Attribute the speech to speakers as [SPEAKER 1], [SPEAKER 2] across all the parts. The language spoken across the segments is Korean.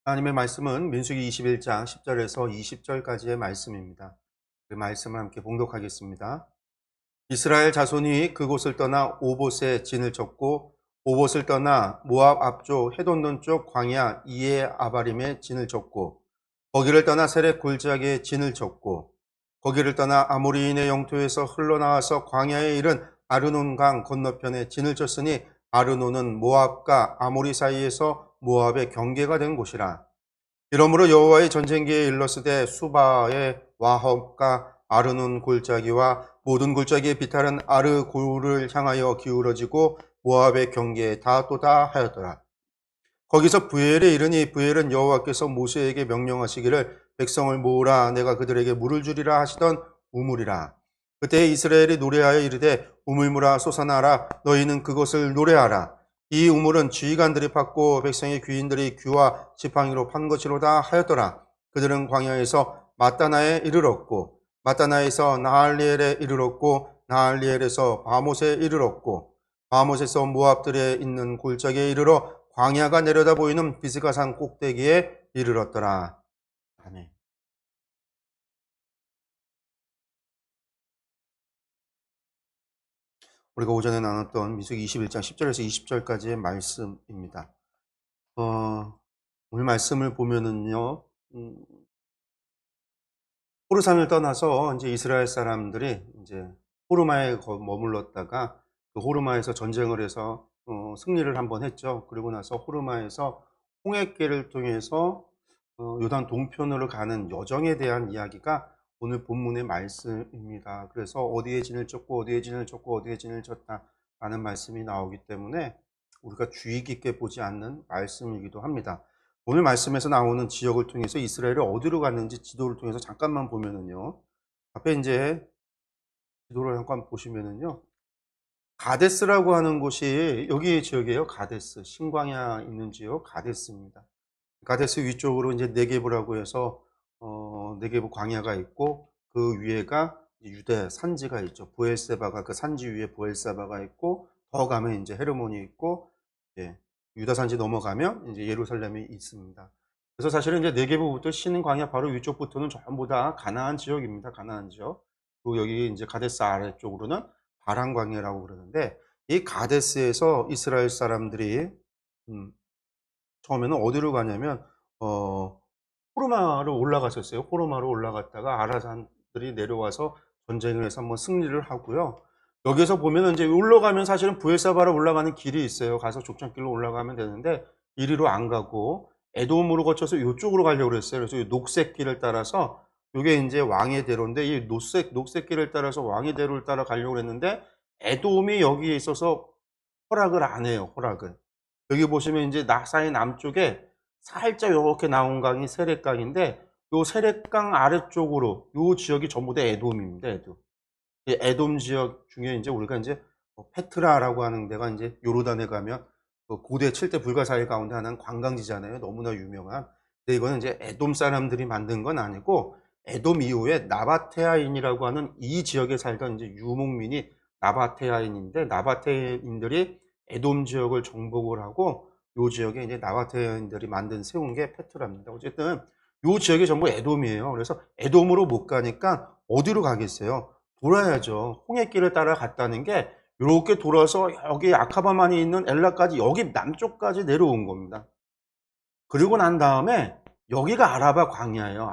[SPEAKER 1] 하나님의 말씀은 민수기 21장 10절에서 20절까지의 말씀입니다. 그 말씀을 함께 봉독하겠습니다. 이스라엘 자손이 그곳을 떠나 오봇에 진을 쳤고 오봇을 떠나 모압 앞쪽 해돈돈 쪽 광야 이에 아바림에 진을 쳤고 거기를 떠나 세렉 골짜기에 진을 쳤고 거기를 떠나 아모리인의 영토에서 흘러나와서 광야에 이른 아르논 강 건너편에 진을 쳤으니 아르논은 모압과 아모리 사이에서 모압의 경계가 된 곳이라. 이러므로 여호와의 전쟁기에 일렀으되 수바의 와헙과 아르논 골짜기와 모든 골짜기에 비탈은 아르골을 향하여 기울어지고 모압의 경계에 닿도다 하였더라. 거기서 부엘에 이르니 부엘은 여호와께서 모세에게 명령하시기를 백성을 모으라 내가 그들에게 물을 주리라 하시던 우물이라. 그때 이스라엘이 노래하여 이르되 우물물아 솟아나라 너희는 그것을 노래하라. 이 우물은 지휘관들이 팠고 백성의 귀인들이 귀와 지팡이로 판 것이로다 하였더라. 그들은 광야에서 마따나에 이르렀고 마따나에서 나할리엘에 이르렀고 나할리엘에서 바못에 이르렀고 바못에서 모압들에 있는 골짜기에 이르러 광야가 내려다 보이는 비스가산 꼭대기에 이르렀더라. 아멘. 우리가 오전에 나눴던 민수기 21장 10절에서 20절까지의 말씀입니다. 오늘 말씀을 보면은요, 호르산을 떠나서 이제 이스라엘 사람들이 이제 호르마에 머물렀다가 그 호르마에서 전쟁을 해서 승리를 한번 했죠. 그리고 나서 호르마에서 홍해길을 통해서 요단 동편으로 가는 여정에 대한 이야기가 오늘 본문의 말씀입니다. 그래서 어디에 진을 쳤고 어디에 진을 쳤고 어디에 진을 쳤다라는 말씀이 나오기 때문에 우리가 주의 깊게 보지 않는 말씀이기도 합니다. 오늘 말씀에서 나오는 지역을 통해서 이스라엘이 어디로 갔는지 지도를 통해서 잠깐만 보면은요. 앞에 이제 지도를 잠깐 보시면은요. 가데스라고 하는 곳이 여기 지역이에요. 가데스. 신광야 있는 지역 가데스입니다. 가데스 위쪽으로 이제 네게브라고 해서 네게브 광야가 있고 그 위에가 유대 산지가 있죠. 부엘세바가 그 산지 위에 부엘세바가 있고 더 가면 이제 헤르몬이 있고 유다 산지 넘어가면 이제 예루살렘이 있습니다. 그래서 사실은 이제 네게브부터 신광야 바로 위쪽부터는 전부 다 가나안 지역입니다. 가나안 지역. 그리고 여기 이제 가데스 아래쪽으로는 바란 광야라고 그러는데 이 가데스에서 이스라엘 사람들이 처음에는 어디로 가냐면 호르마로 올라갔었어요. 호르마로 올라갔다가 아라산들이 내려와서 전쟁을 해서 한번 승리를 하고요. 여기서 보면 이제 올라가면 사실은 부엘사바로 올라가는 길이 있어요. 가서 족장길로 올라가면 되는데 이리로 안 가고 에돔으로 거쳐서 이쪽으로 가려고 그랬어요. 그래서 이 녹색 길을 따라서 이게 이제 왕의 대로인데 이 녹색 길을 따라서 왕의 대로를 따라 가려고 했는데 에돔이 여기에 있어서 허락을 안 해요. 허락을. 여기 보시면 이제 나사의 남쪽에 살짝 이렇게 나온 강이 세렛강인데 요 세렛강 아래쪽으로 요 지역이 전부 다 에돔입니다. 에돔. 이 에돔 지역 중에 이제 우리가 이제 페트라라고 하는 데가 이제 요르단에 가면 고대 7대 불가사의 가운데 하나는 관광지잖아요. 너무나 유명한. 근데 이거는 이제 에돔 사람들이 만든 건 아니고 에돔 이후에 나바테아인이라고 하는 이 지역에 살던 이제 유목민이 나바테아인인데 나바테아인들이 에돔 지역을 정복을 하고 요 지역에 이제 나바테아인들이 만든 세운 게 페트라입니다. 어쨌든 요 지역이 전부 에돔이에요. 그래서 에돔으로 못 가니까 어디로 가겠어요? 돌아야죠. 홍해길을 따라 갔다는 게 이렇게 돌아서 여기 아카바만이 있는 엘라까지 여기 남쪽까지 내려온 겁니다. 그리고 난 다음에 여기가 아라바 광야예요.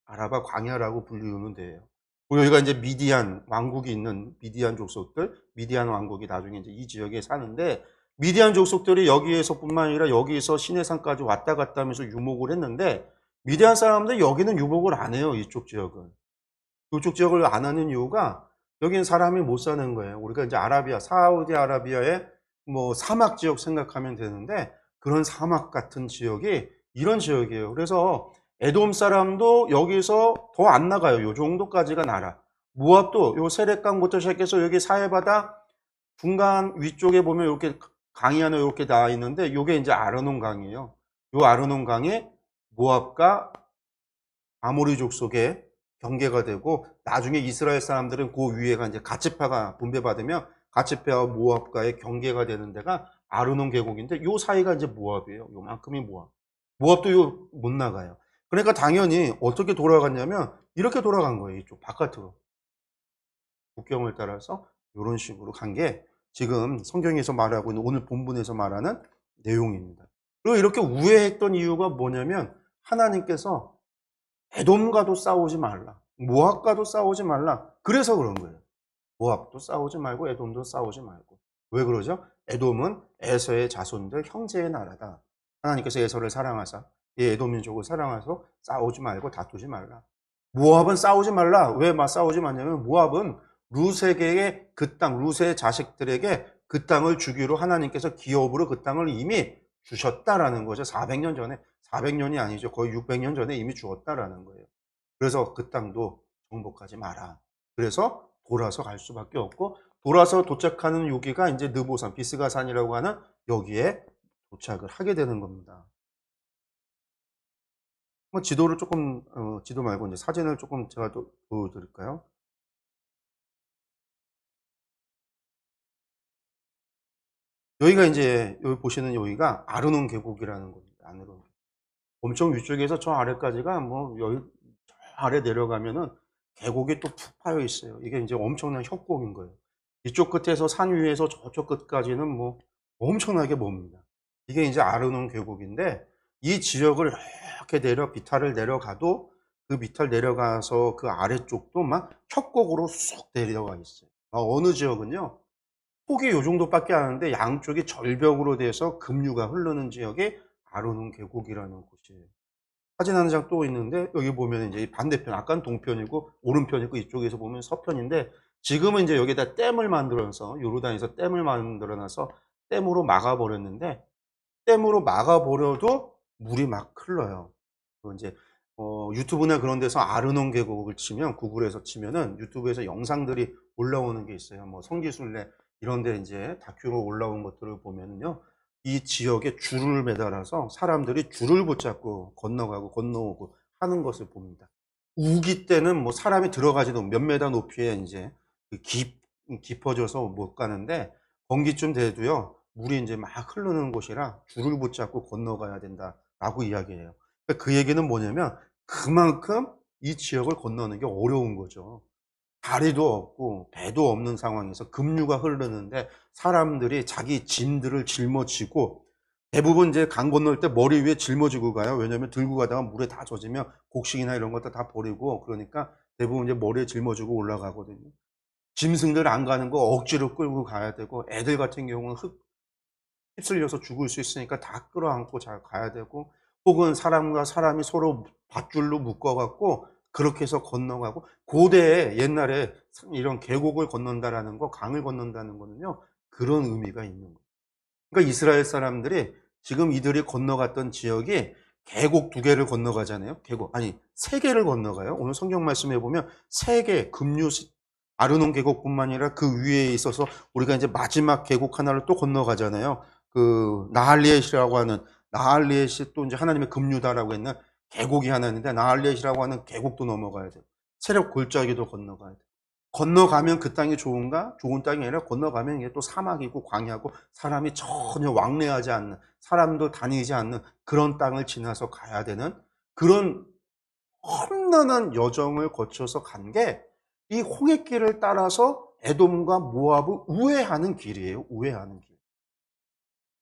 [SPEAKER 1] 아라바 광야라고 불리우는 데예요. 여기가 이제 미디안 왕국이 있는 미디안 족속들, 미디안 왕국이 나중에 이제 이 지역에 사는데 미디안 족속들이 여기에서뿐만 아니라 여기에서 시내산까지 왔다 갔다 하면서 유목을 했는데 미디안 사람들 여기는 유목을 안 해요. 이쪽 지역은. 이쪽 지역을 안 하는 이유가 여기는 사람이 못 사는 거예요. 우리가 이제 사우디아라비아의 뭐 사막 지역 생각하면 되는데 그런 사막 같은 지역이 이런 지역이에요. 그래서 에돔 사람도 여기서 더 안 나가요. 요 정도까지가 나라. 모압도 요 세렛강부터 시작해서 여기 사해바다 중간 위쪽에 보면 이렇게 강이 하나 이렇게 나와 있는데 요게 이제 아르논 강이에요. 요 아르논 강이 모압과 아모리 족속의 경계가 되고 나중에 이스라엘 사람들은 그 위에가 이제 가츠파가 분배받으면 가츠파와 모압과의 경계가 되는 데가 아르논 계곡인데 요 사이가 이제 모압이에요. 요만큼이 모압. 모압도 요 못 나가요. 그러니까 당연히 어떻게 돌아갔냐면 이렇게 돌아간 거예요. 이쪽 바깥으로. 국경을 따라서 요런 식으로 간 게 지금 성경에서 말하고 있는 오늘 본문에서 말하는 내용입니다. 그리고 이렇게 우회했던 이유가 뭐냐면 하나님께서 에돔과도 싸우지 말라. 모압과도 싸우지 말라. 그래서 그런 거예요. 모압도 싸우지 말고 에돔도 싸우지 말고. 왜 그러죠? 에돔은 에서의 자손들 형제의 나라다. 하나님께서 에서를 사랑하사 이 에돔 민족을 사랑하서 싸우지 말고 다투지 말라. 모압은 싸우지 말라. 왜 싸우지 말냐면 모압은 루세계의 그 땅, 루세의 자식들에게 그 땅을 주기로 하나님께서 기업으로 그 땅을 이미 주셨다라는 거죠. 400년 전에. 400년이 아니죠. 거의 600년 전에 이미 주었다라는 거예요. 그래서 그 땅도 정복하지 마라. 그래서 돌아서 갈 수밖에 없고 돌아서 도착하는 여기가 이제 느보산, 비스가산이라고 하는 여기에 도착을 하게 되는 겁니다. 지도를 조금 지도 말고 이제 사진을 조금 제가 또 보여드릴까요? 여기가 이제 여기 보시는 여기가 아르논 계곡이라는 겁니다. 아르논. 엄청 위쪽에서 저 아래까지가 뭐 여기 저 아래 내려가면은 계곡이 또 푹 파여 있어요. 이게 이제 엄청난 협곡인 거예요. 이쪽 끝에서 산 위에서 저쪽 끝까지는 뭐 엄청나게 멉니다. 이게 이제 아르논 계곡인데 이 지역을 이렇게 비탈을 내려가도 그 비탈 내려가서 그 아래쪽도 막 협곡으로 쑥 내려가 있어요. 어느 지역은요. 폭이 요 정도밖에 안 하는데 양쪽이 절벽으로 돼서 급류가 흐르는 지역이 아르논 계곡이라는 곳이에요. 사진 한 장 또 있는데 여기 보면 이제 반대편 아까는 동편이고 오른편이고 이쪽에서 보면 서편인데 지금은 이제 여기다 댐을 만들어서 요르단에서 댐을 만들어 놔서 댐으로 막아 버렸는데 댐으로 막아 버려도 물이 막 흘러요. 그 이제 유튜브나 그런 데서 아르논 계곡을 치면 구글에서 치면은 유튜브에서 영상들이 올라오는 게 있어요. 뭐 성지순례 이런 데 이제 다큐로 올라온 것들을 보면은요. 이 지역에 줄을 매달아서 사람들이 줄을 붙잡고 건너가고 건너오고 하는 것을 봅니다. 우기 때는 뭐 사람이 들어가지도 몇 메다 높이에 인제 그 깊어져서 못 가는데 건기쯤 돼도요. 물이 인제 막 흐르는 곳이라 "줄을 붙잡고 건너가야 된다."라고 이야기해요. 그 얘기는 뭐냐면 그만큼 이 지역을 건너는 게 어려운 거죠. 다리도 없고 배도 없는 상황에서 급류가 흐르는데 사람들이 자기 짐들을 짊어지고 대부분 이제 강 건널 때 머리 위에 짊어지고 가요. 왜냐하면 들고 가다가 물에 다 젖으면 곡식이나 이런 것들 다 버리고 그러니까 대부분 이제 머리에 짊어지고 올라가거든요. 짐승들 안 가는 거 억지로 끌고 가야 되고 애들 같은 경우는 휩쓸려서 죽을 수 있으니까 다 끌어안고 잘 가야 되고 혹은 사람과 사람이 서로 밧줄로 묶어 갖고 그렇게 해서 건너가고 고대에 옛날에 이런 계곡을 건넌다라는 거 강을 건넌다는 거는요. 그런 의미가 있는 거예요. 그러니까 이스라엘 사람들이 지금 이들이 건너갔던 지역이 계곡 2개를 건너가잖아요. 계곡 아니 3개를 건너가요. 오늘 성경 말씀에 보면 3개 급류 아르논 계곡뿐만 아니라 그 위에 있어서 우리가 이제 마지막 계곡 하나를 또 건너가잖아요. 그 나할리엣이라고 하는 나할리엣이 또 이제 하나님의 급류다라고 했는 계곡이 하나 있는데 나할리엣이라고 하는 계곡도 넘어가야 돼요. 세력 골짜기도 건너가야 돼요. 건너가면 그 땅이 좋은가? 좋은 땅이 아니라 건너가면 이게 또 사막이고 광야고 사람이 전혀 왕래하지 않는 사람도 다니지 않는 그런 땅을 지나서 가야 되는 그런 험난한 여정을 거쳐서 간 게 이 홍해길을 따라서 에돔과 모압을 우회하는 길이에요. 우회하는 길.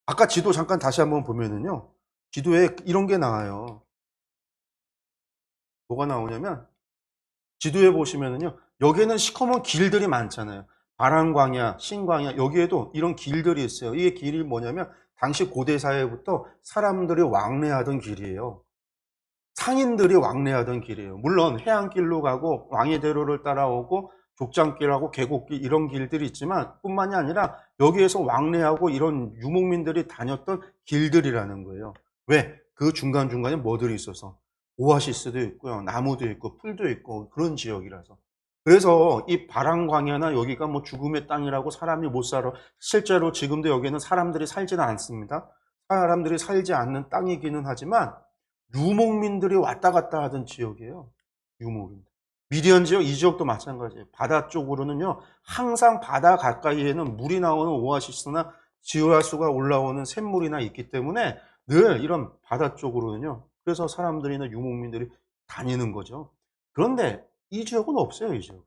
[SPEAKER 1] 아까 지도 잠깐 다시 한번 보면은요. 지도에 이런 게 나와요. 뭐가 나오냐면 지도에 보시면은요. 여기에는 시커먼 길들이 많잖아요. 바람광야, 신광야 여기에도 이런 길들이 있어요. 이게 길이 뭐냐면 당시 고대 사회부터 사람들이 왕래하던 길이에요. 상인들이 왕래하던 길이에요. 물론 해안길로 가고 왕의 대로를 따라오고 족장길하고 계곡길 이런 길들이 있지만 뿐만이 아니라 여기에서 왕래하고 이런 유목민들이 다녔던 길들이라는 거예요. 왜? 그 중간중간에 뭐들이 있어서 오아시스도 있고요. 나무도 있고 풀도 있고 그런 지역이라서. 그래서 이 바람광야나 여기가 뭐 죽음의 땅이라고 사람이 못 살아. 실제로 지금도 여기는 사람들이 살지는 않습니다. 사람들이 살지 않는 땅이기는 하지만 유목민들이 왔다 갔다 하던 지역이에요. 유목민들. 미디안 지역, 이 지역도 마찬가지예요. 바다 쪽으로는요, 항상 바다 가까이에는 물이 나오는 오아시스나 지하수가 올라오는 샘물이나 있기 때문에 늘 이런 바다 쪽으로는요, 그래서 사람들이나 유목민들이 다니는 거죠. 그런데 이 지역은 없어요, 이 지역은.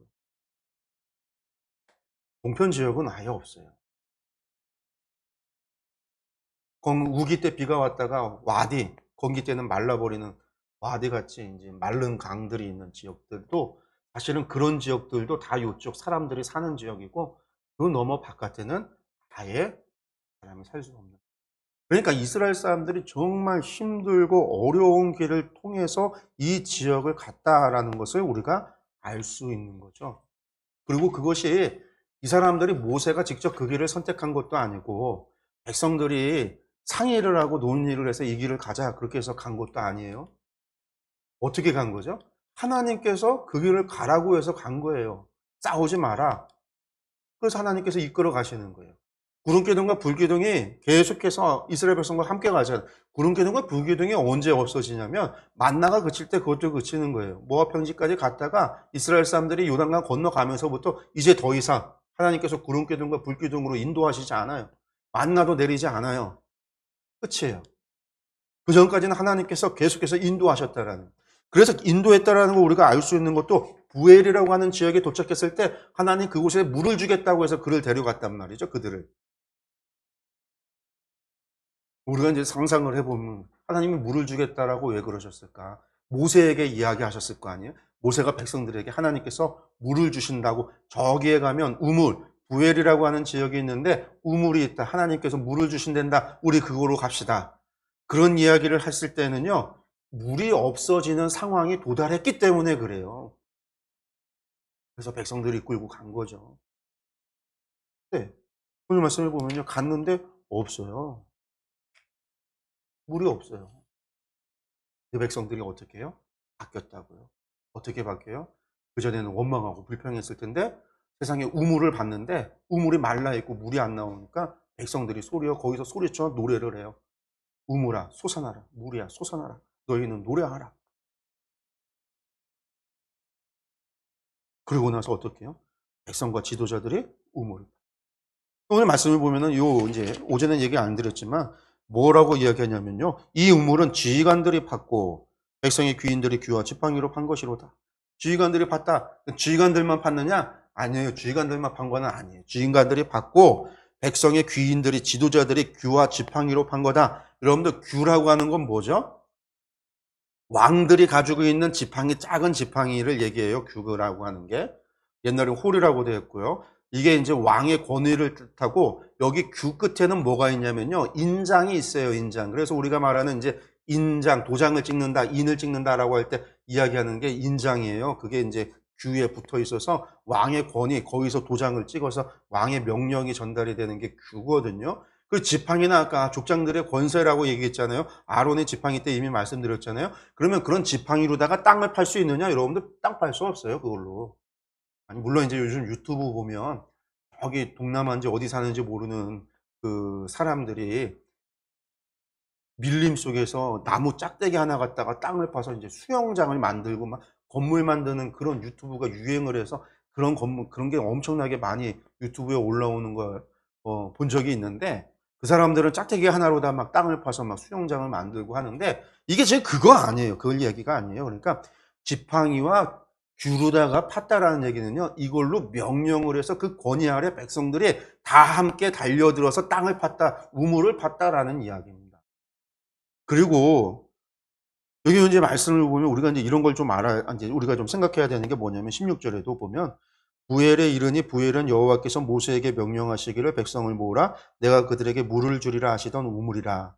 [SPEAKER 1] 동편 지역은 아예 없어요. 우기 때 비가 왔다가 와디, 건기 때는 말라버리는 와디 같이 이제 마른 강들이 있는 지역들도 사실은 그런 지역들도 다 요쪽 사람들이 사는 지역이고 그 너머 바깥에는 아예 사람이 살 수가 없는. 그러니까 이스라엘 사람들이 정말 힘들고 어려운 길을 통해서 이 지역을 갔다라는 것을 우리가 알 수 있는 거죠. 그리고 그것이 이 사람들이 모세가 직접 그 길을 선택한 것도 아니고 백성들이 상의를 하고 논의를 해서 이 길을 가자 그렇게 해서 간 것도 아니에요. 어떻게 간 거죠? 하나님께서 그 길을 가라고 해서 간 거예요. 싸우지 마라. 그래서 하나님께서 이끌어 가시는 거예요. 구름기둥과 불기둥이 계속해서 이스라엘 백성과 함께 가잖아요. 구름기둥과 불기둥이 언제 없어지냐면 만나가 그칠 때 그것도 그치는 거예요. 모압 평지까지 갔다가 이스라엘 사람들이 요단강 건너가면서부터 이제 더 이상 하나님께서 구름기둥과 불기둥으로 인도하시지 않아요. 만나도 내리지 않아요. 끝이에요. 그 전까지는 하나님께서 계속해서 인도하셨다라는. 그래서 인도했다라는 걸 우리가 알 수 있는 것도 부엘이라고 하는 지역에 도착했을 때 하나님 그곳에 물을 주겠다고 해서 그를 데려갔단 말이죠. 그들을. 우리가 이제 상상을 해보면 하나님이 물을 주겠다라고 왜 그러셨을까? 모세에게 이야기하셨을 거 아니에요? 모세가 백성들에게 하나님께서 물을 주신다고 저기에 가면 우물, 부엘이라고 하는 지역이 있는데 우물이 있다. 하나님께서 물을 주신단다. 우리 그거로 갑시다. 그런 이야기를 했을 때는요. 물이 없어지는 상황이 도달했기 때문에 그래요. 그래서 백성들이 이끌고 간 거죠. 네. 오늘 말씀을 보면요. 갔는데 없어요. 물이 없어요. 그 백성들이 어떻게 해요? 바뀌었다고요. 어떻게 바뀌어요? 그전에는 원망하고 불평했을 텐데 세상에 우물을 봤는데 우물이 말라있고 물이 안 나오니까 백성들이 거기서 소리쳐 노래를 해요. 우물아 솟아나라. 물이야 솟아나라. 너희는 노래하라. 그러고 나서 어떻게 해요? 백성과 지도자들이 우물을. 오늘 말씀을 보면은 이제 오전에 얘기 안 드렸지만 뭐라고 이야기하냐면요. 이 우물은 지휘관들이 팠고 백성의 귀인들이 귀와 지팡이로 판 것이로다. 지휘관들이 팠다. 지휘관들만 팠느냐? 아니에요. 지휘관들만 판 거는 아니에요. 지휘관들이 팠고 백성의 귀인들이 지도자들이 귀와 지팡이로 판 거다. 여러분들 귀라고 하는 건 뭐죠? 왕들이 가지고 있는 지팡이, 작은 지팡이를 얘기해요. 규라고 하는 게. 옛날에 홀이라고 되어 있고요. 이게 이제 왕의 권위를 뜻하고 여기 규 끝에는 뭐가 있냐면요. 인장이 있어요. 인장. 그래서 우리가 말하는 이제 인장, 도장을 찍는다, 인을 찍는다라고 할 때 이야기하는 게 인장이에요. 그게 이제 규에 붙어 있어서 왕의 권위, 거기서 도장을 찍어서 왕의 명령이 전달이 되는 게 규거든요. 그 지팡이나 아까 족장들의 권세라고 얘기했잖아요. 아론의 지팡이 때 이미 말씀드렸잖아요. 그러면 그런 지팡이로다가 땅을 팔 수 있느냐? 여러분들 땅 팔 수 없어요. 그걸로. 아니, 물론 이제 요즘 유튜브 보면 저기 동남아인지 어디 사는지 모르는 그 사람들이 밀림 속에서 나무 짝대기 하나 갖다가 땅을 파서 이제 수영장을 만들고 막 건물 만드는 그런 유튜브가 유행을 해서 그런 게 엄청나게 많이 유튜브에 올라오는 걸 본 적이 있는데 그 사람들은 짝대기 하나로다 막 땅을 파서 막 수영장을 만들고 하는데 이게 지금 그거 아니에요. 그걸 얘기가 아니에요. 그러니까 지팡이와 규로다가 팠다라는 얘기는요. 이걸로 명령을 해서 그 권위 아래 백성들이 다 함께 달려들어서 땅을 팠다, 우물을 팠다라는 이야기입니다. 그리고 여기 이제 말씀을 보면 우리가 이제 이런 걸 좀 이제 우리가 좀 생각해야 되는 게 뭐냐면 16절에도 보면 부엘에 이르니 부엘은 여호와께서 모세에게 명령하시기를 백성을 모으라 내가 그들에게 물을 주리라 하시던 우물이라.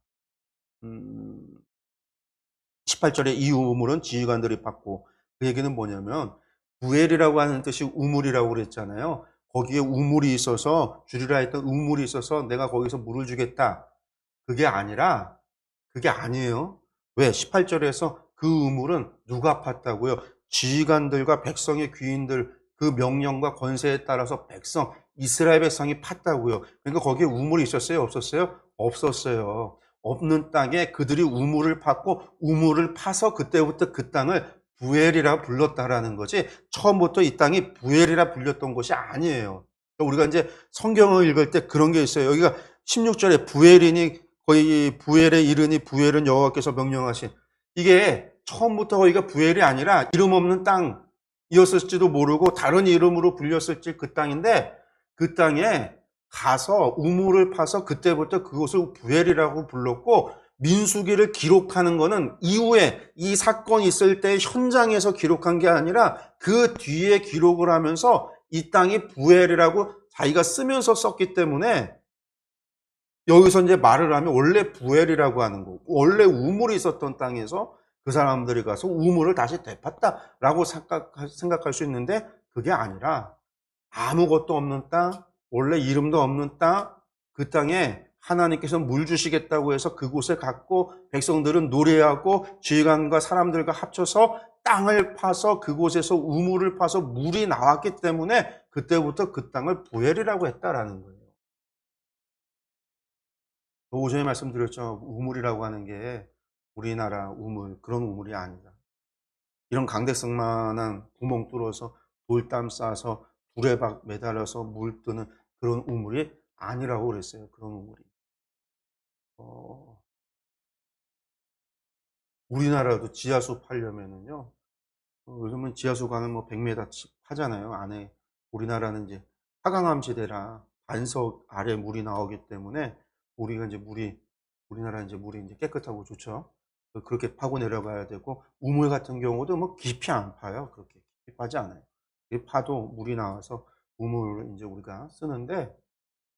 [SPEAKER 1] 18절에 이 우물은 지휘관들이 팠고 그 얘기는 뭐냐면 부엘이라고 하는 뜻이 우물이라고 그랬잖아요. 거기에 우물이 있어서 주리라 했던 우물이 있어서 내가 거기서 물을 주겠다. 그게 아니에요. 왜? 18절에서 그 우물은 누가 팠다고요? 지휘관들과 백성의 귀인들 그 명령과 권세에 따라서 이스라엘 백성이 팠다고요. 그러니까 거기에 우물이 있었어요? 없었어요? 없었어요. 없는 땅에 그들이 우물을 팠고 우물을 파서 그때부터 그 땅을 부엘이라 불렀다라는 거지 처음부터 이 땅이 부엘이라 불렸던 것이 아니에요. 우리가 이제 성경을 읽을 때 그런 게 있어요. 여기가 16절에 부엘이니 거의 부엘에 이르니 부엘은 여호와께서 명령하신, 이게 처음부터 거기가 부엘이 아니라 이름 없는 땅이었을지도 모르고 다른 이름으로 불렸을지 그 땅인데, 그 땅에 가서 우물을 파서 그때부터 그곳을 부엘이라고 불렀고, 민수기를 기록하는 거는 이후에 이 사건이 있을 때 현장에서 기록한 게 아니라 그 뒤에 기록을 하면서 이 땅이 부엘이라고 자기가 쓰면서 썼기 때문에 여기서 이제 말을 하면 원래 부엘이라고 하는 거고, 원래 우물이 있었던 땅에서 그 사람들이 가서 우물을 다시 되팠다라고 생각할 수 있는데, 그게 아니라 아무것도 없는 땅, 원래 이름도 없는 땅, 그 땅에 하나님께서 물 주시겠다고 해서 그곳에 갔고, 백성들은 노래하고 지휘관과 사람들과 합쳐서 땅을 파서 그곳에서 우물을 파서 물이 나왔기 때문에 그때부터 그 땅을 부엘이라고 했다라는 거예요. 오전에 말씀드렸죠. 우물이라고 하는 게 우리나라 우물, 그런 우물이 아니다. 이런 강대성만한 구멍 뚫어서 돌담 싸서 두레박 매달아서 물 뜨는 그런 우물이 아니라고 그랬어요. 그런 우물이. 우리나라도 지하수 파려면은요, 요즘은 지하수 가는 뭐 100m씩 하잖아요. 안에. 우리나라는 이제 하강암 지대라 반석 아래 물이 나오기 때문에 우리가 이제 우리나라 이제 물이 이제 깨끗하고 좋죠. 그렇게 파고 내려가야 되고, 우물 같은 경우도 뭐 깊이 안 파요. 그렇게 깊이 파지 않아요. 파도 물이 나와서 우물을 이제 우리가 쓰는데,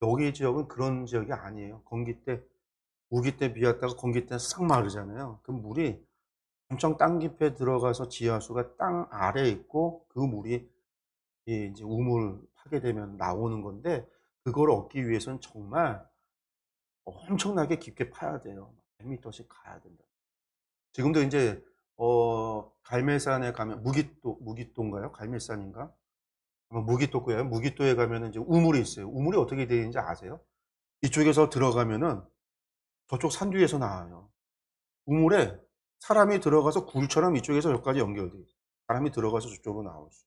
[SPEAKER 1] 여기 지역은 그런 지역이 아니에요. 건기 때, 우기 때 비 왔다가 건기 때 싹 마르잖아요. 그 물이 엄청 땅 깊에 들어가서 지하수가 땅 아래에 있고, 그 물이 이제 우물 파게 되면 나오는 건데, 그걸 얻기 위해서는 정말 엄청나게 깊게 파야 돼요. 100m씩 가야 된다. 지금도 이제 갈매산에 가면 무기또인가요? 갈매산인가? 아마 무기또고요. 무기또에 가면은 이제 우물이 있어요. 우물이 어떻게 되어 있는지 아세요? 이쪽에서 들어가면은 저쪽 산 뒤에서 나와요. 우물에 사람이 들어가서 굴처럼 이쪽에서 여기까지 연결돼 있어요. 사람이 들어가서 저쪽으로 나올 수.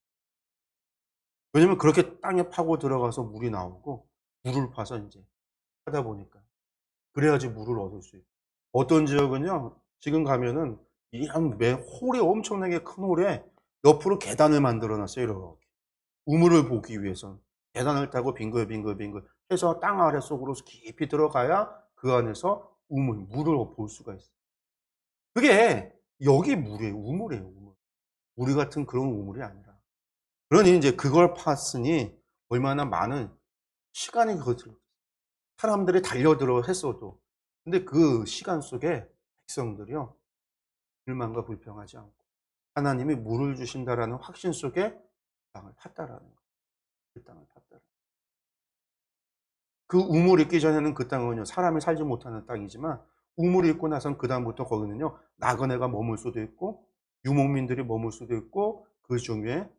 [SPEAKER 1] 왜냐면 그렇게 땅에 파고 들어가서 물이 나오고, 물을 파서 이제 하다 보니까 그래야지 물을 얻을 수 있고. 어떤 지역은요, 지금 가면은 이런 홀이 엄청나게 큰 홀에 옆으로 계단을 만들어 놨어요. 이렇게 우물을 보기 위해서 계단을 타고 빙글빙글 해서 땅 아래 속으로 깊이 들어가야 그 안에서 물을 볼 수가 있어요. 그게 여기 물이에요. 우물이에요. 우물. 우리 같은 그런 우물이 아니라. 그러니 이제 그걸 팠으니 얼마나 많은 시간이 사람들이 달려들어 했어도, 근데 그 시간 속에 백성들이요, 불만과 불평하지 않고 하나님이 물을 주신다라는 확신 속에 땅을 팠다라는 거예요. 그 땅을 팠다. 그 우물이 있기 전에는 그 땅은요, 사람이 살지 못하는 땅이지만, 우물이 있고 나선 그 다음부터 거기는요, 나그네가 머물 수도 있고 유목민들이 머물 수도 있고 그 중에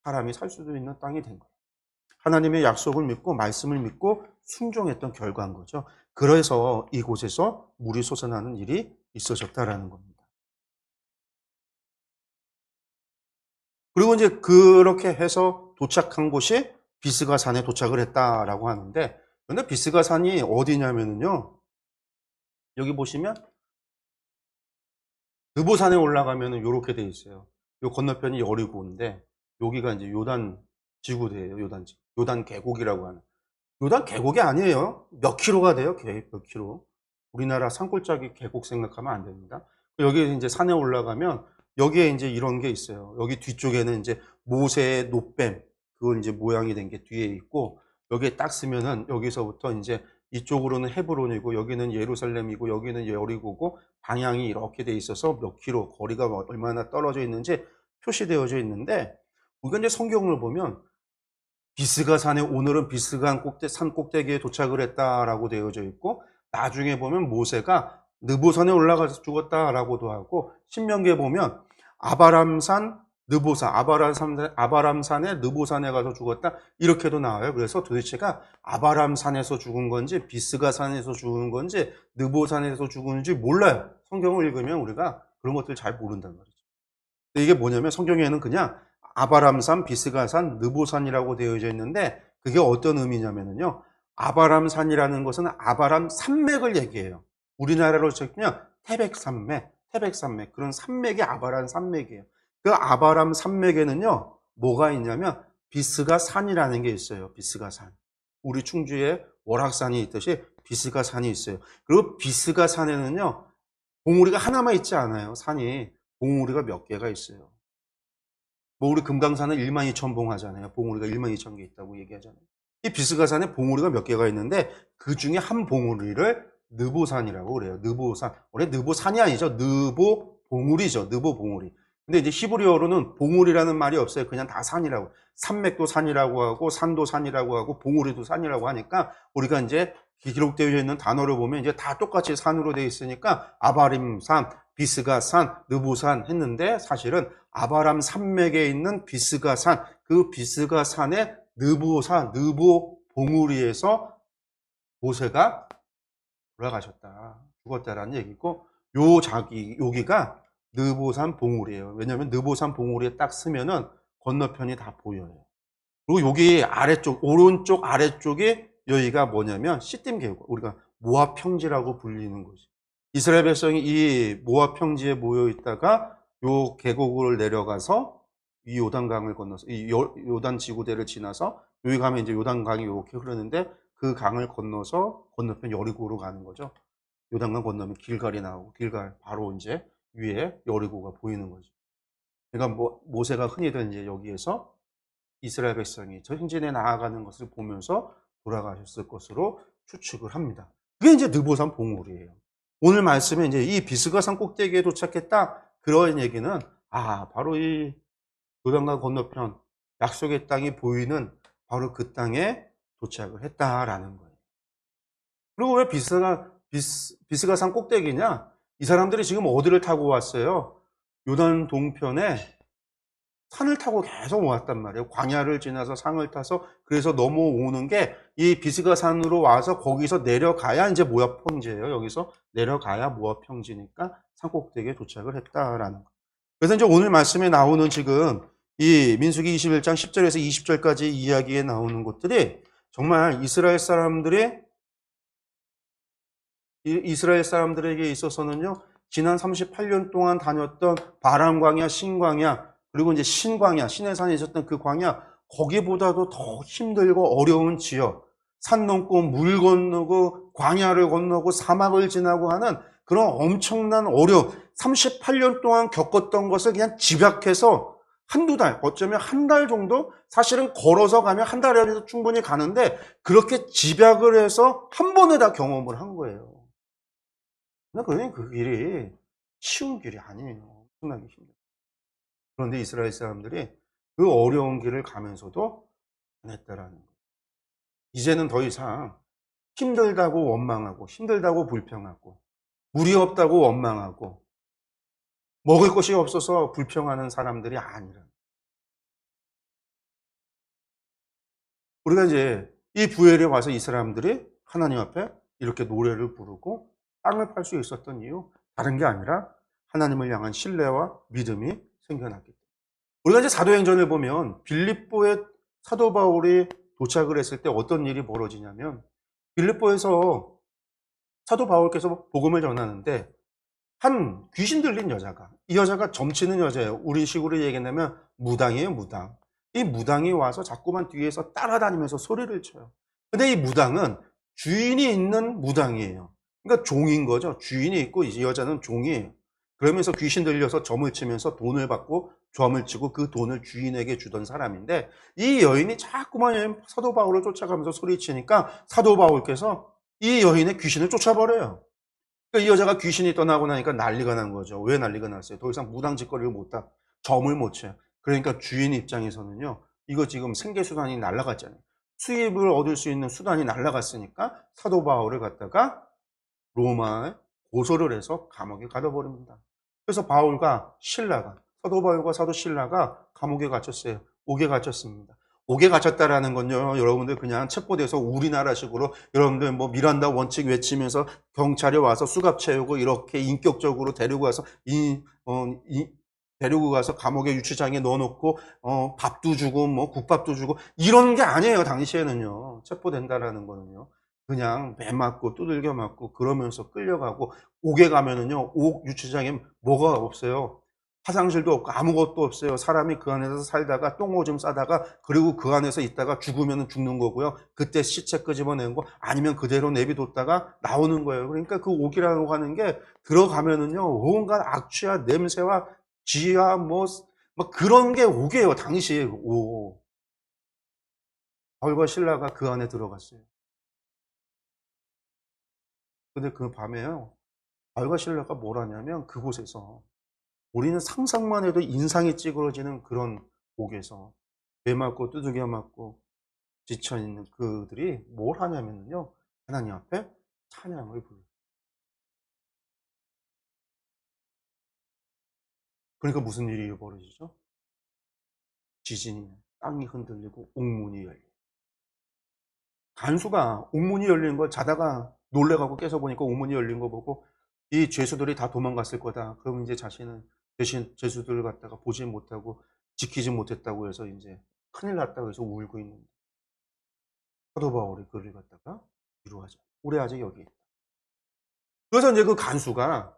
[SPEAKER 1] 사람이 살 수도 있는 땅이 된 거예요. 하나님의 약속을 믿고 말씀을 믿고 순종했던 결과인 거죠. 그래서 이곳에서 물이 솟아나는 일이 있어졌다라는 겁니다. 그리고 이제 그렇게 해서 도착한 곳이 비스가산에 도착을 했다라고 하는데, 근데 비스가산이 어디냐면요, 여기 보시면 느보산에 올라가면은 요렇게 돼 있어요. 요 건너편이 여리고인데, 여기가 이제 요단 지구대예요. 요단 계곡이라고 하는. 요단 계곡이 아니에요. 몇 킬로가 돼요. 몇 킬로. 우리나라 산골짜기 계곡 생각하면 안 됩니다. 여기 이제 산에 올라가면 여기에 이제 이런 게 있어요. 여기 뒤쪽에는 이제 모세의 놋뱀, 그걸 이제 모양이 된 게 뒤에 있고, 여기에 딱 쓰면은 여기서부터 이제 이쪽으로는 헤브론이고 여기는 예루살렘이고 여기는 여리고고, 방향이 이렇게 돼 있어서 몇 킬로, 거리가 얼마나 떨어져 있는지 표시되어져 있는데, 우리가 이제 성경을 보면 비스가 산에, 오늘은 비스가 산 꼭대기에 도착을 했다라고 되어져 있고, 나중에 보면 모세가 느보산에 올라가서 죽었다라고도 하고, 신명기에 보면 아바람산 느보산, 아바람산에 느보산에 가서 죽었다 이렇게도 나와요. 그래서 도대체가 아바람산에서 죽은 건지 비스가 산에서 죽은 건지 느보산에서 죽은지 몰라요. 성경을 읽으면 우리가 그런 것들 잘 모른단 말이죠. 이게 뭐냐면 성경에는 그냥 아바람산, 비스가산, 느보산이라고 되어져 있는데 그게 어떤 의미냐면요. 아바람산이라는 것은 아바람 산맥을 얘기해요. 우리나라로 치면 태백산맥, 태백산맥 그런 산맥이 아바람 산맥이에요. 그 아바람 산맥에는요. 뭐가 있냐면 비스가산이라는 게 있어요. 비스가산. 우리 충주에 월악산이 있듯이 비스가산이 있어요. 그리고 비스가산에는요. 봉우리가 하나만 있지 않아요. 산이 봉우리가 몇 개가 있어요. 뭐 우리 금강산은 12,000봉 하잖아요. 봉우리가 12,000개 있다고 얘기하잖아요. 이 비스가산에 봉우리가 몇 개가 있는데 그 중에 한 봉우리를 느보산이라고 그래요. 느보산. 원래 느보산이 아니죠. 느보봉우리죠. 느보봉우리. 근데 이제 히브리어로는 봉우리라는 말이 없어요. 그냥 다 산이라고. 산맥도 산이라고 하고 산도 산이라고 하고 봉우리도 산이라고 하니까 우리가 이제 기록되어 있는 단어를 보면 이제 다 똑같이 산으로 되어 있으니까 아바림산, 비스가산, 느보산 했는데 사실은 아바람 산맥에 있는 비스가산, 그 비스가산의 느보산, 느보봉우리에서 모세가 돌아가셨다. 죽었다라는 얘기고 여기가 느보산 봉우리예요. 왜냐하면 느보산 봉우리에 딱 쓰면은 건너편이 다 보여요. 그리고 여기 아래쪽, 오른쪽 아래쪽에 여기가 뭐냐면 시딤 계곡, 우리가 모압 평지라고 불리는 곳이. 이스라엘 백성이 이 모압 평지에 모여 있다가 요 계곡을 내려가서 이 요단강을 건너서 이 요단 지구대를 지나서 여기 가면 이제 요단강이 이렇게 흐르는데 그 강을 건너서 건너편 여리고로 가는 거죠. 요단강 건너면 길갈이 나오고 길갈 바로 이제 위에 여리고가 보이는 거죠. 그러니까 모세가 흔히들 이제 여기에서 이스라엘 백성이 전진에 나아가는 것을 보면서 돌아가셨을 것으로 추측을 합니다. 그게 이제 느보산 봉우리예요. 오늘 말씀에 이제 이 비스가산 꼭대기에 도착했다. 그런 얘기는 바로 이 요단강 건너편 약속의 땅이 보이는 바로 그 땅에 도착을 했다라는 거예요. 그리고 왜 비스가산 꼭대기냐? 이 사람들이 지금 어디를 타고 왔어요? 요단 동편에 산을 타고 계속 왔단 말이에요. 광야를 지나서 상을 타서 그래서 넘어오는 게 이 비스가산으로 와서 거기서 내려가야 이제 모압 평지예요. 여기서 내려가야 모압 평지니까 산 꼭대기에 도착을 했다라는 거. 그래서 이제 오늘 말씀에 나오는 지금 이 민수기 21장 10절에서 20절까지 이야기에 나오는 것들이 정말 이스라엘 사람들에게 있어서는요. 지난 38년 동안 다녔던 바람 광야, 신광야, 그리고 이제 신광야, 신의 산에 있었던 그 광야, 거기보다도 더 힘들고 어려운 지역, 산 넘고 물 건너고 광야를 건너고 사막을 지나고 하는 그런 엄청난 어려움, 38년 동안 겪었던 것을 그냥 집약해서 한두 달, 어쩌면 한 달 정도? 사실은 걸어서 가면 한 달에도 충분히 가는데 그렇게 집약을 해서 한 번에 다 경험을 한 거예요. 그러니 그 길이 쉬운 길이 아니에요. 엄청나게 힘들어요. 그런데 이스라엘 사람들이 그 어려운 길을 가면서도 해냈다라는 거예요. 이제는 더 이상 힘들다고 원망하고 힘들다고 불평하고 물이 없다고 원망하고 먹을 것이 없어서 불평하는 사람들이 아니라 우리가 이제 이 부엘에 와서 이 사람들이 하나님 앞에 이렇게 노래를 부르고 땅을 팔 수 있었던 이유 다른 게 아니라 하나님을 향한 신뢰와 믿음이 생겨났기 때문에. 우리가 이제 사도행전을 보면 빌립보에 사도 바울이 도착을 했을 때 어떤 일이 벌어지냐면 빌립보에서 사도 바울께서 복음을 전하는데 한 귀신 들린 여자가, 이 여자가 점치는 여자예요. 우리 식으로 얘기하면 무당이에요, 무당. 이 무당이 와서 자꾸만 뒤에서 따라다니면서 소리를 쳐요. 근데 이 무당은 주인이 있는 무당이에요. 그러니까 종인 거죠. 주인이 있고 이 여자는 종이에요. 그러면서 귀신 들려서 점을 치면서 돈을 받고 점을 치고 그 돈을 주인에게 주던 사람인데 이 여인이 자꾸만 사도 바울을 쫓아가면서 소리치니까 사도 바울께서 이 여인의 귀신을 쫓아버려요. 그러니까 이 여자가 귀신이 떠나고 나니까 난리가 난 거죠. 왜 난리가 났어요? 더 이상 무당짓거리를 못하, 점을 못 쳐요. 그러니까 주인 입장에서는요. 이거 지금 생계수단이 날아갔잖아요. 수입을 얻을 수 있는 수단이 날아갔으니까 사도 바울을 갖다가 로마에 고소를 해서 감옥에 가둬버립니다. 그래서 바울과 신라가, 사도 바울과 사도 신라가 감옥에 갇혔어요. 옥에 갇혔습니다. 옥에 갇혔다라는 건요, 여러분들 그냥 체포돼서 우리나라식으로 여러분들 뭐 미란다 원칙 외치면서 경찰이 와서 수갑 채우고 이렇게 인격적으로 데리고 와서 데리고 가서 감옥에 유치장에 넣어놓고 밥도 주고 뭐 국밥도 주고 이런 게 아니에요. 당시에는요. 체포된다라는 거는요. 그냥 매 맞고 두들겨 맞고 그러면서 끌려가고 옥에 가면은요. 옥 유치장에 뭐가 없어요. 화장실도 없고 아무것도 없어요. 사람이 그 안에서 살다가 똥오줌 싸다가 그리고 그 안에서 있다가 죽으면 죽는 거고요. 그때 시체 끄집어내는 거 아니면 그대로 내비뒀다가 나오는 거예요. 그러니까 그 옥이라고 하는 게 들어가면은요. 온갖 악취와 냄새와 쥐야 뭐 그런 게 옥이에요. 당시에 옥. 바울과 실라가 그 안에 들어갔어요. 근데 그 밤에요. 바울과 실라가 뭘 하냐면 그곳에서 우리는 상상만 해도 인상이 찌그러지는 그런 옥에서 매 맞고 두들겨 맞고 지쳐 있는 그들이 뭘 하냐면요. 하나님 앞에 찬양을 불러요. 그러니까 무슨 일이 벌어지죠? 지진이 땅이 흔들리고 옥문이 열려요. 간수가 옥문이 열리는 걸 자다가 놀래가고 깨서 보니까 옥문이 열린 거 보고 이 죄수들이 다 도망갔을 거다. 그럼 이제 자신은 대신 죄수들을 갖다가 보지 못하고 지키지 못했다고 해서 이제 큰일 났다고 해서 울고 있는데 사도 바울이 그를 갖다가 위로하죠. 우리 아직 여기 있다. 그래서 이제 그 간수가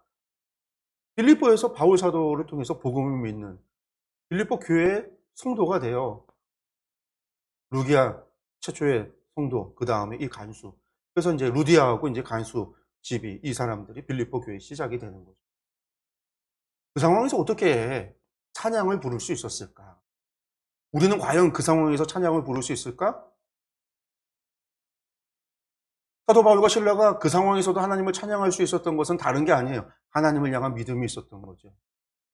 [SPEAKER 1] 빌립보에서 바울 사도를 통해서 복음을 믿는 빌립보 교회의 성도가 돼요. 루기아 최초의 성도, 그 다음에 이 간수. 그래서 이제 루디아하고 이제 간수 집이 이 사람들이 빌립보 교회 시작이 되는 거죠. 그 상황에서 어떻게 찬양을 부를 수 있었을까? 우리는 과연 그 상황에서 찬양을 부를 수 있을까? 사도 바울과 실라가 그 상황에서도 하나님을 찬양할 수 있었던 것은 다른 게 아니에요. 하나님을 향한 믿음이 있었던 거죠.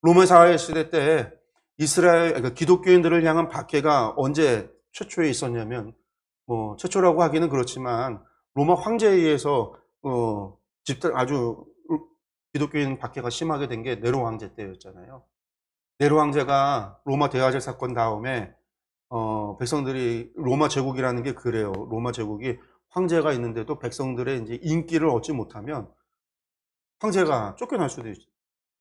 [SPEAKER 1] 로마 사회 시대 때 이스라엘, 그러니까 기독교인들을 향한 박해가 언제 최초에 있었냐면, 뭐, 최초라고 하기는 그렇지만, 로마 황제에 의해서, 집단, 아주 기독교인 박해가 심하게 된 게 네로 황제 때였잖아요. 네로 황제가 로마 대화제 사건 다음에, 백성들이, 로마 제국이라는 게 그래요. 로마 제국이 황제가 있는데도 백성들의 이제 인기를 얻지 못하면 황제가 쫓겨날 수도 있죠.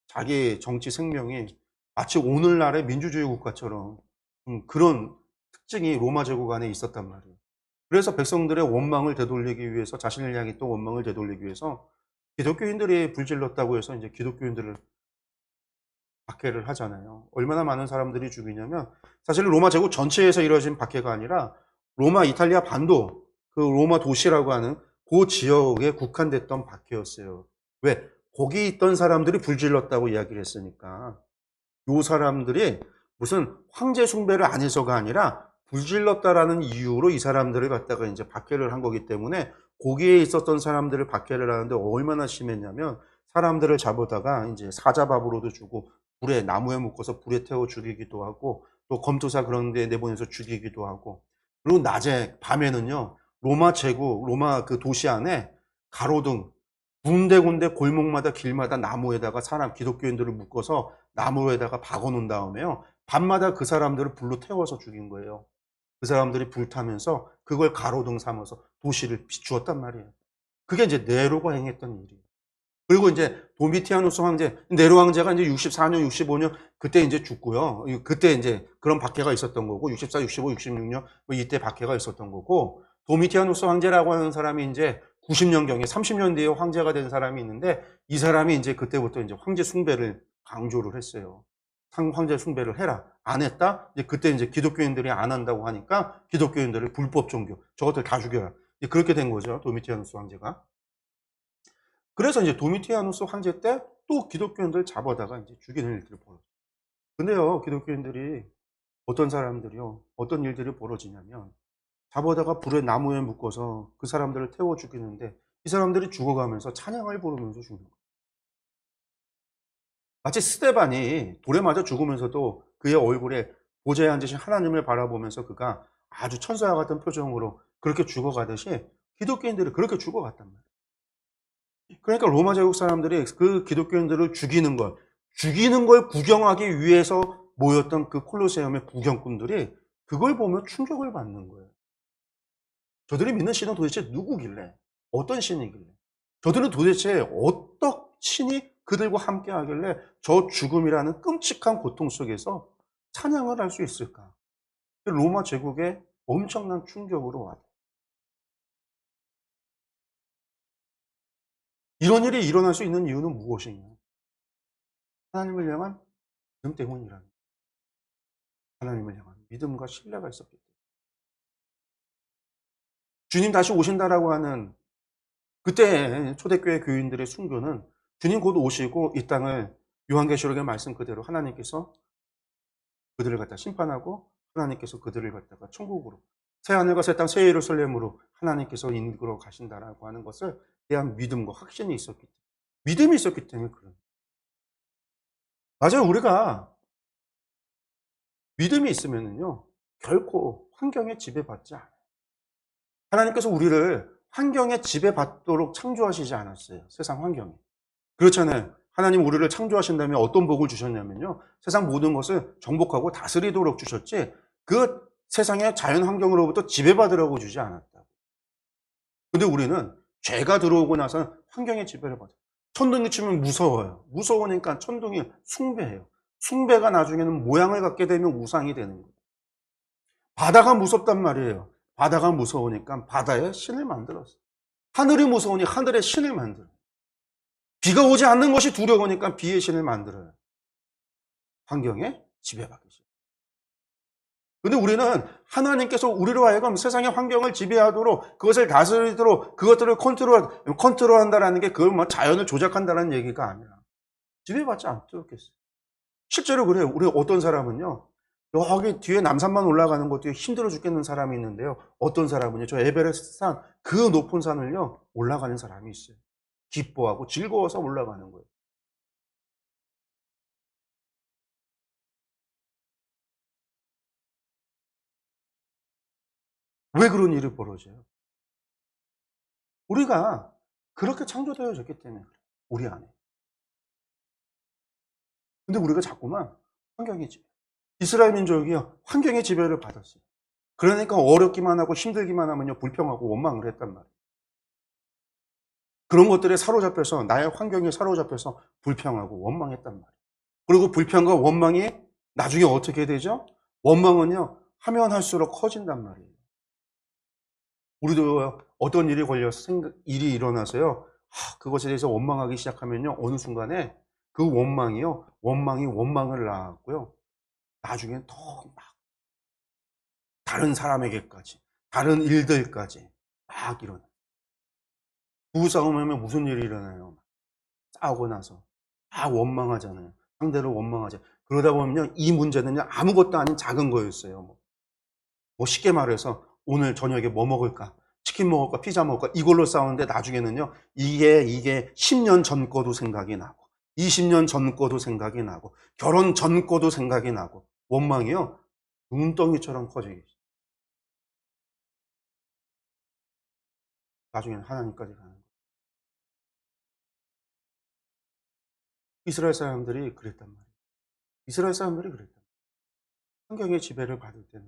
[SPEAKER 1] 자기 정치 생명이 마치 오늘날의 민주주의 국가처럼 그런 특징이 로마 제국 안에 있었단 말이에요. 그래서 백성들의 원망을 되돌리기 위해서 자신을 향해 또 원망을 되돌리기 위해서 기독교인들이 불질렀다고 해서 이제 기독교인들을 박해를 하잖아요. 얼마나 많은 사람들이 죽이냐면 사실 로마 제국 전체에서 이루어진 박해가 아니라 로마 이탈리아 반도 그 로마 도시라고 하는 그 지역에 국한됐던 박해였어요. 왜? 거기 있던 사람들이 불질렀다고 이야기를 했으니까. 요 사람들이 무슨 황제 숭배를 안 해서가 아니라 불질렀다라는 이유로 이 사람들을 갖다가 이제 박해를 한 거기 때문에 거기에 있었던 사람들을 박해를 하는데 얼마나 심했냐면 사람들을 잡아다가 이제 사자밥으로도 주고 불에 나무에 묶어서 불에 태워 죽이기도 하고 또 검투사 그런 데 내보내서 죽이기도 하고 그리고 낮에 밤에는요 로마 제국 로마 그 도시 안에 가로등 군데군데 골목마다 길마다 나무에다가 사람 기독교인들을 묶어서 나무에다가 박아 놓은 다음에요. 밤마다 그 사람들을 불로 태워서 죽인 거예요. 그 사람들이 불타면서 그걸 가로등 삼아서 도시를 비추었단 말이에요. 그게 이제 네로가 행했던 일이에요. 그리고 이제 도미티아누스 황제, 네로 황제가 이제 64년, 65년 그때 이제 죽고요. 그때 이제 그런 박해가 있었던 거고 64, 65, 66년 뭐 이때 박해가 있었던 거고 도미티아누스 황제라고 하는 사람이 이제 90년경에 30년 뒤에 황제가 된 사람이 있는데 이 사람이 이제 그때부터 이제 황제 숭배를 강조를 했어요. 황제 숭배를 해라. 안 했다? 이제 그때 이제 기독교인들이 안 한다고 하니까 기독교인들을 불법 종교 저것들 다 죽여라. 그렇게 된 거죠. 도미티아누스 황제가. 그래서 이제 도미티아누스 황제 때 또 기독교인들 잡아다가 이제 죽이는 일들이 벌어져요. 근데요, 기독교인들이 어떤 사람들이요, 어떤 일들이 벌어지냐면 잡아다가 불에 나무에 묶어서 그 사람들을 태워 죽이는데 이 사람들이 죽어가면서 찬양을 부르면서 죽는 거예요. 마치 스데반이 돌에 맞아 죽으면서도 그의 얼굴에 보좌에 앉으신 하나님을 바라보면서 그가 아주 천사와 같은 표정으로 그렇게 죽어가듯이 기독교인들이 그렇게 죽어갔단 말이에요. 그러니까 로마 제국 사람들이 그 기독교인들을 죽이는 걸 구경하기 위해서 모였던 그 콜로세움의 구경꾼들이 그걸 보면 충격을 받는 거예요. 저들이 믿는 신은 도대체 누구길래? 어떤 신이길래? 저들은 도대체 어떤 신이 그들과 함께 하길래 저 죽음이라는 끔찍한 고통 속에서 찬양을 할 수 있을까? 로마 제국에 엄청난 충격으로 와요. 이런 일이 일어날 수 있는 이유는 무엇이냐? 하나님을 향한 믿음 때문이라는 거예요. 하나님을 향한 믿음과 신뢰가 있었기 때문에. 주님 다시 오신다라고 하는 그때 초대교회 교인들의 순교는 주님 곧 오시고 이 땅을 요한계시록의 말씀 그대로 하나님께서 그들을 갖다 심판하고 하나님께서 그들을 갖다가 천국으로 새 하늘과 새 땅 새 예루살렘으로 하나님께서 인도로 가신다라고 하는 것을 대한 믿음과 확신이 있었기 때문에 믿음이 있었기 때문에 그런 맞아요. 우리가 믿음이 있으면은요 결코 환경에 지배받지 않아요. 하나님께서 우리를 환경에 지배받도록 창조하시지 않았어요. 세상 환경에. 그렇잖아요. 하나님 우리를 창조하신 다음에 어떤 복을 주셨냐면요. 세상 모든 것을 정복하고 다스리도록 주셨지 그 세상의 자연 환경으로부터 지배받으라고 주지 않았다고. 근데 우리는 죄가 들어오고 나서 환경의 지배를 받아요. 천둥이 치면 무서워요. 무서우니까 천둥이 숭배해요. 숭배가 나중에는 모양을 갖게 되면 우상이 되는 거예요. 바다가 무섭단 말이에요. 바다가 무서우니까 바다에 신을 만들었어요. 하늘이 무서우니 하늘의 신을 만들어요. 비가 오지 않는 것이 두려우니까 비의 신을 만들어요. 환경에 지배받기 시작해요. 근데 우리는 하나님께서 우리로 하여금 세상의 환경을 지배하도록 그것을 다스리도록 그것들을 컨트롤한다라는 게 그걸 뭐 자연을 조작한다는 얘기가 아니라 지배받지 않도록 했어요. 실제로 그래요. 우리 어떤 사람은요. 여기 뒤에 남산만 올라가는 것도 힘들어 죽겠는 사람이 있는데요. 어떤 사람은요. 저 에베레스트 산 그 높은 산을요. 올라가는 사람이 있어요. 기뻐하고 즐거워서 올라가는 거예요. 왜 그런 일이 벌어져요? 우리가 그렇게 창조되어졌기 때문에 그래요. 우리 안에. 근데 우리가 자꾸만 환경의 지배. 이스라엘 민족이요. 환경의 지배를 받았어요. 그러니까 어렵기만 하고 힘들기만 하면요. 불평하고 원망을 했단 말이에요. 그런 것들에 사로잡혀서 나의 환경에 사로잡혀서 불평하고 원망했단 말이에요. 그리고 불평과 원망이 나중에 어떻게 되죠? 원망은요. 하면 할수록 커진단 말이에요. 우리도 어떤 일이 걸려서 일이 일어나서요. 그것에 대해서 원망하기 시작하면요. 어느 순간에 그 원망이 원망을 낳았고요. 나중에 더 막 다른 사람에게까지, 다른 일들까지 막 일어나요. 부부싸움하면 무슨 일이 일어나요? 싸우고 나서 막 원망하잖아요. 상대를 원망하죠. 그러다 보면요. 이 문제는요. 아무것도 아닌 작은 거였어요. 뭐 쉽게 말해서 오늘 저녁에 뭐 먹을까? 치킨 먹을까? 피자 먹을까? 이걸로 싸우는데 나중에는요. 이게 10년 전 거도 생각이 나고 20년 전 거도 생각이 나고 결혼 전 거도 생각이 나고 원망이요. 눈덩이처럼 커지기 시작해요. 나중에는 하나님까지 가는 거예요. 이스라엘 사람들이 그랬단 말이에요. 이스라엘 사람들이 그랬단 말이에요. 환경의 지배를 받을 때는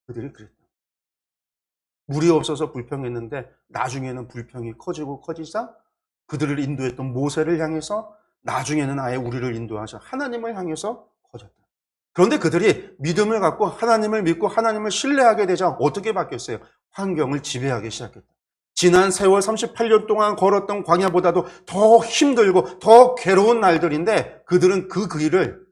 [SPEAKER 1] 그들이 그랬단 말이에요. 물이 없어서 불평했는데 나중에는 불평이 커지고 커지자 그들을 인도했던 모세를 향해서 나중에는 아예 우리를 인도하셔 하나님을 향해서 커졌다. 그런데 그들이 믿음을 갖고 하나님을 믿고 하나님을 신뢰하게 되자 어떻게 바뀌었어요? 환경을 지배하기 시작했다. 지난 세월 38년 동안 걸었던 광야보다도 더 힘들고 더 괴로운 날들인데 그들은 그 길을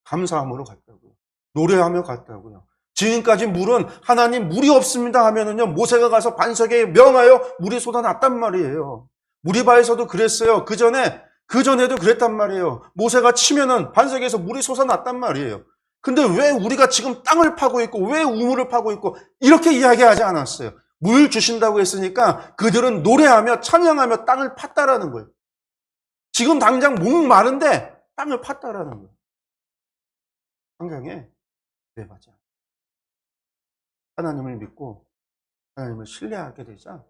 [SPEAKER 1] 감사함으로 갔다고요. 노래하며 갔다고요. 지금까지 물은 하나님 물이 없습니다 하면은요 모세가 가서 반석에 명하여 물이 쏟아났단 말이에요. 무리바에서도 그랬어요. 그전에도 그랬단 말이에요. 모세가 치면은 반석에서 물이 솟아났단 말이에요. 근데 왜 우리가 지금 땅을 파고 있고 왜 우물을 파고 있고 이렇게 이야기하지 않았어요. 물 주신다고 했으니까 그들은 노래하며 찬양하며 땅을 팠다라는 거예요. 지금 당장 목 마른데 땅을 팠다라는 거예요. 환경에 네 맞아. 하나님을 믿고 하나님을 신뢰하게 되자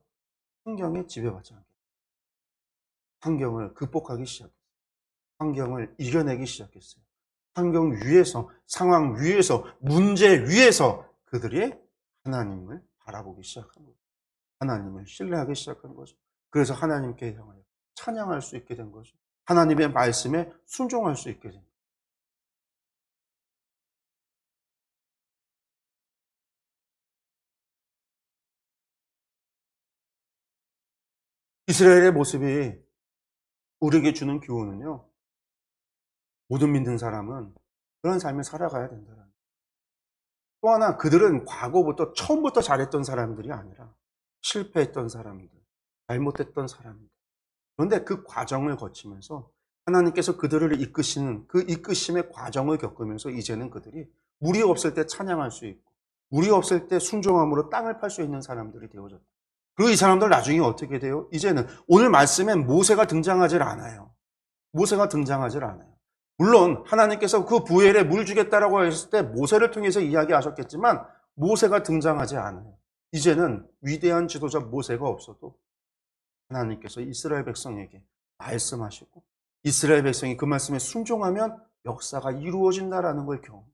[SPEAKER 1] 환경에 지배받지 않게 환경을 극복하기 시작했어요. 환경을 이겨내기 시작했어요. 환경 위에서 상황 위에서 문제 위에서 그들이 하나님을 바라보기 시작한 거예요. 하나님을 신뢰하기 시작한 거죠. 그래서 하나님께 향하여 찬양할 수 있게 된 거죠. 하나님의 말씀에 순종할 수 있게 됩니다. 이스라엘의 모습이 우리에게 주는 교훈은요, 모든 믿는 사람은 그런 삶을 살아가야 된다는 거예요. 또 하나, 그들은 과거부터 처음부터 잘했던 사람들이 아니라 실패했던 사람들, 잘못했던 사람들. 그런데 그 과정을 거치면서 하나님께서 그들을 이끄시는 그 이끄심의 과정을 겪으면서 이제는 그들이 물이 없을 때 찬양할 수 있고 물이 없을 때 순종함으로 땅을 팔 수 있는 사람들이 되어졌다. 그리고 이 사람들 나중에 어떻게 돼요? 이제는 오늘 말씀엔 모세가 등장하질 않아요. 모세가 등장하질 않아요. 물론 하나님께서 그 부엘에 물 주겠다라고 했을 때 모세를 통해서 이야기하셨겠지만 모세가 등장하지 않아요. 이제는 위대한 지도자 모세가 없어도 하나님께서 이스라엘 백성에게 말씀하시고 이스라엘 백성이 그 말씀에 순종하면 역사가 이루어진다라는 걸 경험해요.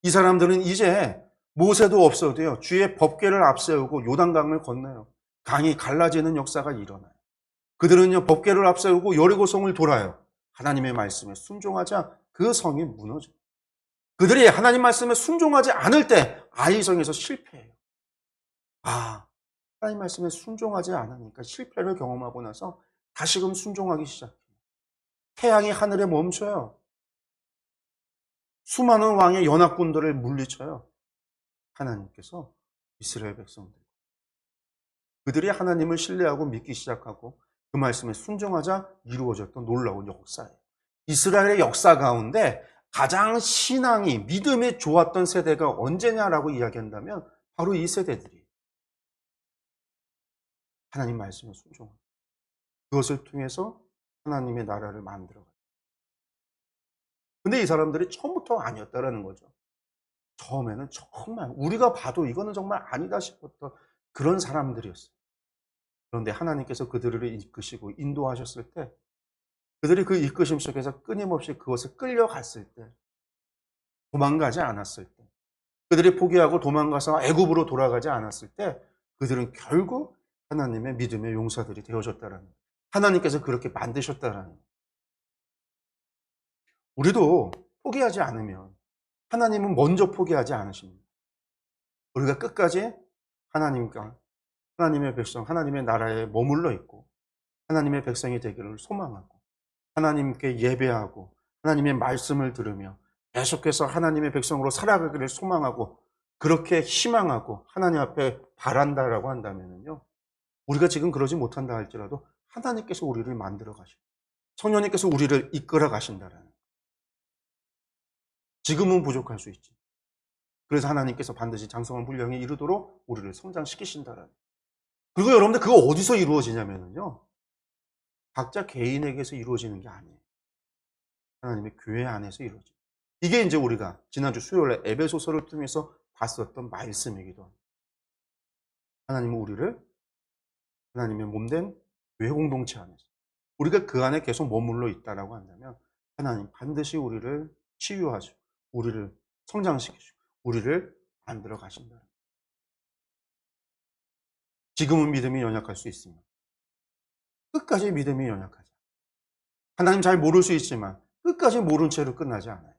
[SPEAKER 1] 이 사람들은 이제 모세도 없어도요, 주의 법궤를 앞세우고 요단강을 건너요. 강이 갈라지는 역사가 일어나요. 그들은요, 법궤를 앞세우고 여리고성을 돌아요. 하나님의 말씀에 순종하자 그 성이 무너져요. 그들이 하나님 말씀에 순종하지 않을 때 아이성에서 실패해요. 아, 하나님 말씀에 순종하지 않으니까 실패를 경험하고 나서 다시금 순종하기 시작해요. 태양이 하늘에 멈춰요. 수많은 왕의 연합군들을 물리쳐요. 하나님께서 이스라엘 백성들, 그들이 하나님을 신뢰하고 믿기 시작하고 그 말씀에 순종하자 이루어졌던 놀라운 역사예요. 이스라엘의 역사 가운데 가장 신앙이, 믿음이 좋았던 세대가 언제냐라고 이야기한다면 바로 이 세대들이 하나님 말씀에 순종합니다. 그것을 통해서 하나님의 나라를 만들어가요. 근데 이 사람들이 처음부터 아니었다라는 거죠. 처음에는 정말 우리가 봐도 이거는 정말 아니다 싶었던 그런 사람들이었어요. 그런데 하나님께서 그들을 이끄시고 인도하셨을 때 그들이 그 이끄심 속에서 끊임없이 그것을 끌려갔을 때, 도망가지 않았을 때, 그들이 포기하고 도망가서 애굽으로 돌아가지 않았을 때 그들은 결국 하나님의 믿음의 용사들이 되어졌다라는 거예요. 하나님께서 그렇게 만드셨다라는 거예요. 우리도 포기하지 않으면 하나님은 먼저 포기하지 않으십니다. 우리가 끝까지 하나님과 하나님의 백성, 하나님의 나라에 머물러 있고 하나님의 백성이 되기를 소망하고 하나님께 예배하고 하나님의 말씀을 들으며 계속해서 하나님의 백성으로 살아가기를 소망하고 그렇게 희망하고 하나님 앞에 바란다라고 한다면요, 우리가 지금 그러지 못한다 할지라도 하나님께서 우리를 만들어 가시고 성령님께서 우리를 이끌어 가신다라는, 지금은 부족할 수 있지. 그래서 하나님께서 반드시 장성한 분량에 이르도록 우리를 성장시키신다라는. 그리고 여러분들 그거 어디서 이루어지냐면요, 각자 개인에게서 이루어지는 게 아니에요. 하나님의 교회 안에서 이루어져요. 이게 이제 우리가 지난주 수요일에 에베소서를 통해서 봤었던 말씀이기도 합니다. 하나님은 우리를 하나님의 몸된 교회 공동체 안에서 우리가 그 안에 계속 머물러 있다라고 한다면 하나님 반드시 우리를 치유하시고 우리를 성장시키시고 우리를 만들어 가신다. 지금은 믿음이 연약할 수 있습니다. 끝까지 믿음이 연약하지. 하나님 잘 모를 수 있지만 끝까지 모른 채로 끝나지 않아요.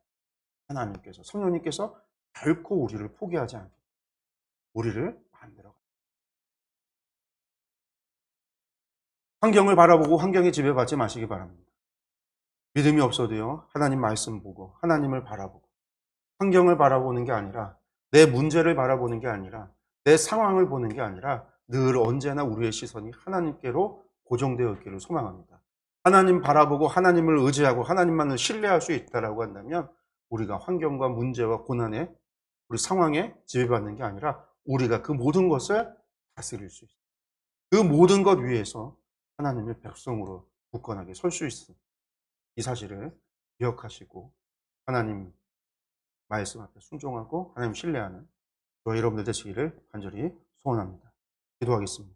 [SPEAKER 1] 하나님께서, 성령님께서 결코 우리를 포기하지 않고 우리를 만들어. 환경을 바라보고 환경에 지배받지 마시기 바랍니다. 믿음이 없어도요, 하나님 말씀 보고 하나님을 바라보고 환경을 바라보는 게 아니라 내 문제를 바라보는 게 아니라 내 상황을 보는 게 아니라 늘 언제나 우리의 시선이 하나님께로 고정되어 있기를 소망합니다. 하나님 바라보고 하나님을 의지하고 하나님만을 신뢰할 수 있다라고 한다면 우리가 환경과 문제와 고난에 우리 상황에 지배받는 게 아니라 우리가 그 모든 것을 다스릴 수 있어요. 그 모든 것 위에서 하나님의 백성으로 굳건하게 설 수 있어요. 이 사실을 기억하시고 하나님 말씀 앞에 순종하고 하나님 신뢰하는 저희 여러분들 되시기를 간절히 소원합니다. 기도하겠습니다.